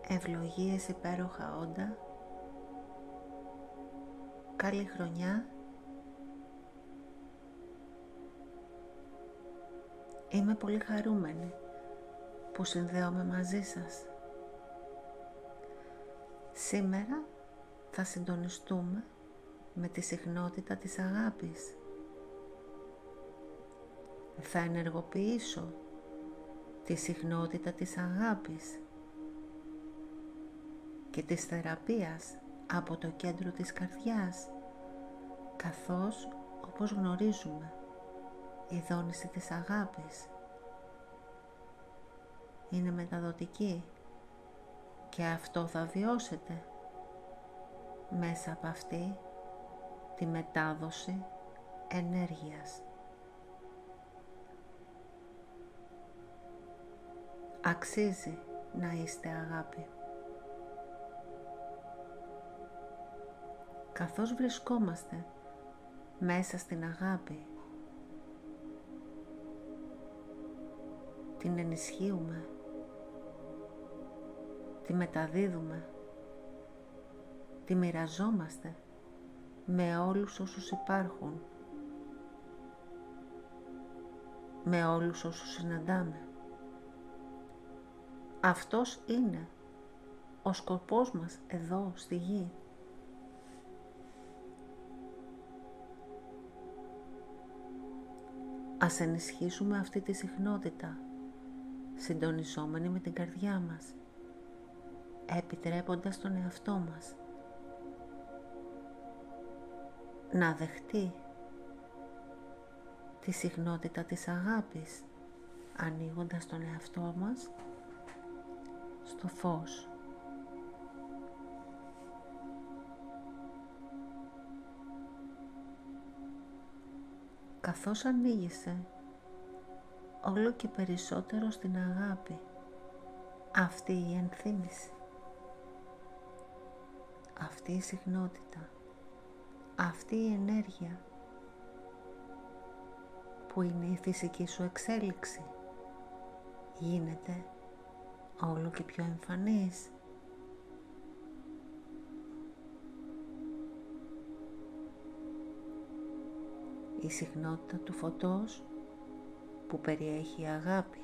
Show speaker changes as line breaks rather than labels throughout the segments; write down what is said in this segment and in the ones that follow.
Ευλογίες υπέροχα όντα. Καλή χρονιά. Είμαι πολύ χαρούμενη που συνδέομαι μαζί σας. Σήμερα θα συντονιστούμε με τη συχνότητα της αγάπης. Θα ενεργοποιήσω τη συχνότητα της αγάπης και της θεραπείας από το κέντρο της καρδιάς, καθώς, όπως γνωρίζουμε, η δόνηση της αγάπης είναι μεταδοτική και αυτό θα βιώσετε μέσα από αυτή τη μετάδοση ενέργειας. Αξίζει να είστε αγάπη. Καθώς βρισκόμαστε μέσα στην αγάπη, την ενισχύουμε, τη μεταδίδουμε, τη μοιραζόμαστε με όλους όσους υπάρχουν, με όλους όσους συναντάμε. Αυτός είναι ο σκοπός μας εδώ στη γη. Ας ενισχύσουμε αυτή τη συχνότητα, συντονιζόμενη με την καρδιά μας, επιτρέποντας τον εαυτό μας να δεχτεί τη συχνότητα της αγάπης, ανοίγοντας τον εαυτό μας στο φως. Καθώς ανοίγεσαι όλο και περισσότερο στην αγάπη, αυτή η ενθύμηση, αυτή η συχνότητα, αυτή η ενέργεια που είναι η φυσική σου εξέλιξη, γίνεται όλο και πιο εμφανής. Η συχνότητα του φωτός που περιέχει αγάπη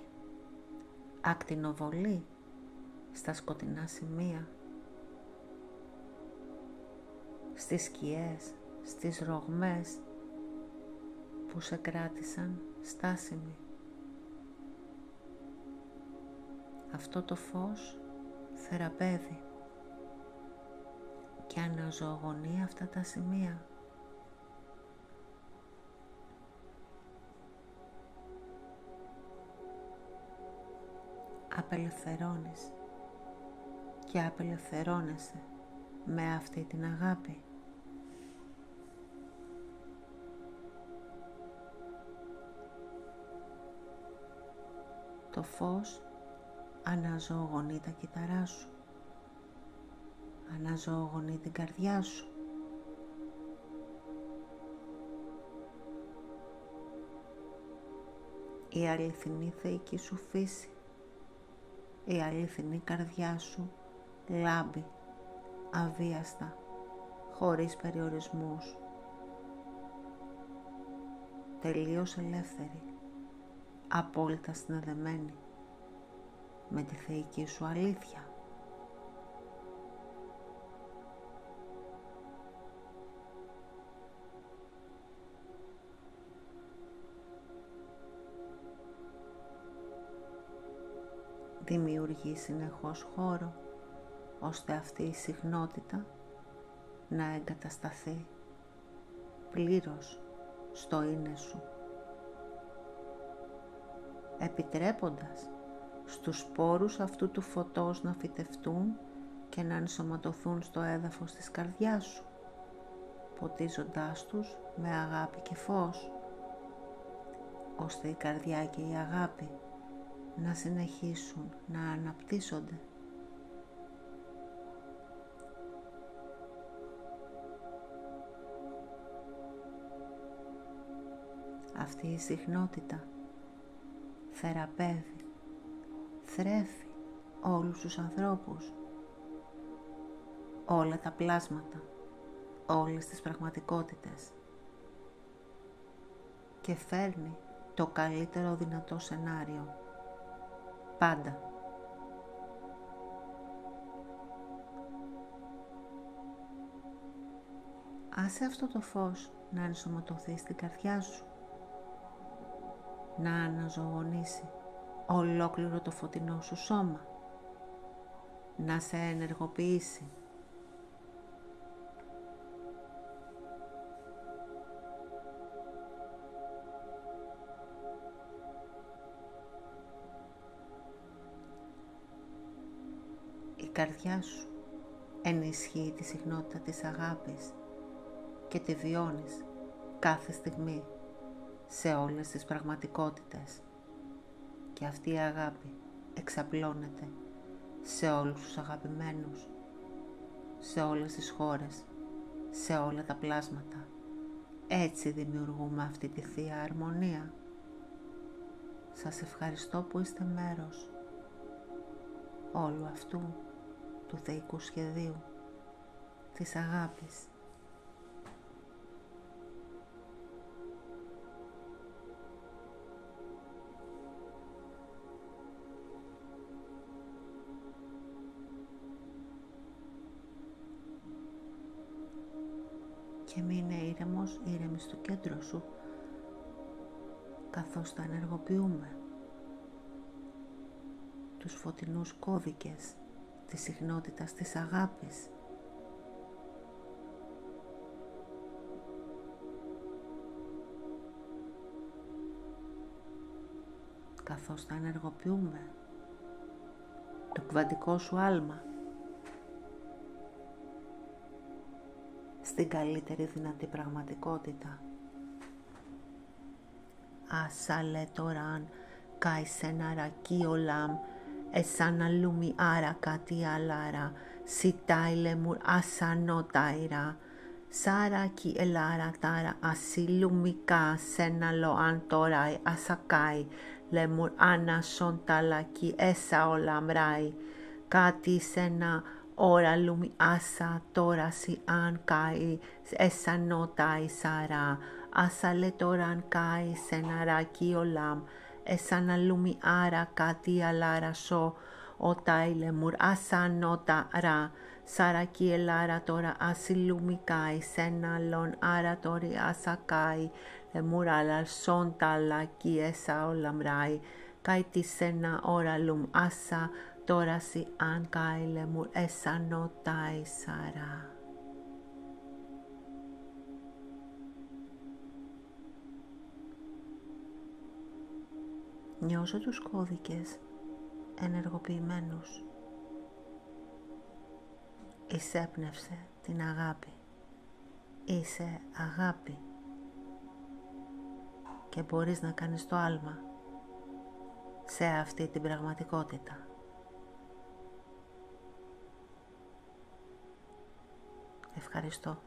ακτινοβολεί στα σκοτεινά σημεία, στις σκιές, στις ρογμές που σε κράτησαν στάσιμη. Αυτό το φως θεραπεύει και αναζωογονεί αυτά τα σημεία. Απελευθερώνεις και απελευθερώνεσαι με αυτή την αγάπη. Το φως αναζωογονεί τα κύτταρά σου, αναζωογονεί την καρδιά σου. Η αληθινή θεϊκή σου φύση, η αληθινή καρδιά σου λάμπει αβίαστα, χωρίς περιορισμούς, τελείως ελεύθερη, απόλυτα συνδεδεμένη με τη θεϊκή σου αλήθεια. Δημιουργεί συνεχώς χώρο ώστε αυτή η συχνότητα να εγκατασταθεί πλήρως στο είναι σου, επιτρέποντας στους σπόρους αυτού του φωτός να φυτευτούν και να ενσωματωθούν στο έδαφος της καρδιάς σου, ποτίζοντάς τους με αγάπη και φως, ώστε η καρδιά και η αγάπη να συνεχίσουν να αναπτύσσονται. Αυτή η συχνότητα θεραπεύει, θρέφει όλους τους ανθρώπους όλα τα πλάσματα, όλες τις πραγματικότητες και φέρνει το καλύτερο δυνατό σενάριο. Πάντα. Άσε αυτό το φως να ενσωματωθεί στην καρδιά σου, να αναζωογονήσει ολόκληρο το φωτεινό σου σώμα, να σε ενεργοποιήσει. Η καρδιά σου ενισχύει τη συχνότητα της αγάπης και τη βιώνεις κάθε στιγμή σε όλες τις πραγματικότητες και αυτή η αγάπη εξαπλώνεται σε όλους τους αγαπημένους, σε όλες τις χώρες, σε όλα τα πλάσματα. Έτσι δημιουργούμε αυτή τη θεία αρμονία. Σας ευχαριστώ που είστε μέρος όλου αυτού του θεϊκού σχεδίου της αγάπης. Και μείνε ήρεμος, ήρεμη στο κέντρο σου, καθώς τα ενεργοποιούμε. Τους φωτεινούς κώδικες της συχνότητας της αγάπης. Καθώς τα ενεργοποιούμε. Το κβαντικό σου άλμα. Στην καλύτερη δυνατή πραγματικότητα. Ασαλέ τωράν καί σεναρακί ολάμ εσαναλούμι άρα κάτι αλάρα σιτάιλε μουρ ασανόταϊρα σάρακι ελάρα τάρα ασιλούμικα σεναλό αν τωράι ασακάι λεμουρ ανασονταλακί έσα ολαμράι κάτι σένα Ωρα λούμι άσα τώρα σι αν καί εσανόταϊ σάρα ασαλέ τωράν καί σεναρακί ολάμ εσαναλούμι άρα κάτι αλάρα σο οτάι λεμουρ ασανότα ρα σαρακί ελάρα τώρα ασιλούμι καί σεναλόν άρα τωρί ασακάι λεμουρ αλαρσόνταλακί έσα ολαμράι καί τη σένα ωρα λούμ άσα τώρα σι αν καί λεμουρ εσανόταϊ σάρα. Νιώσω τους κώδικες ενεργοποιημένους. Εισέπνευσε την αγάπη. Είσαι αγάπη. Και μπορείς να κάνεις το άλμα σε αυτή την πραγματικότητα. Ευχαριστώ.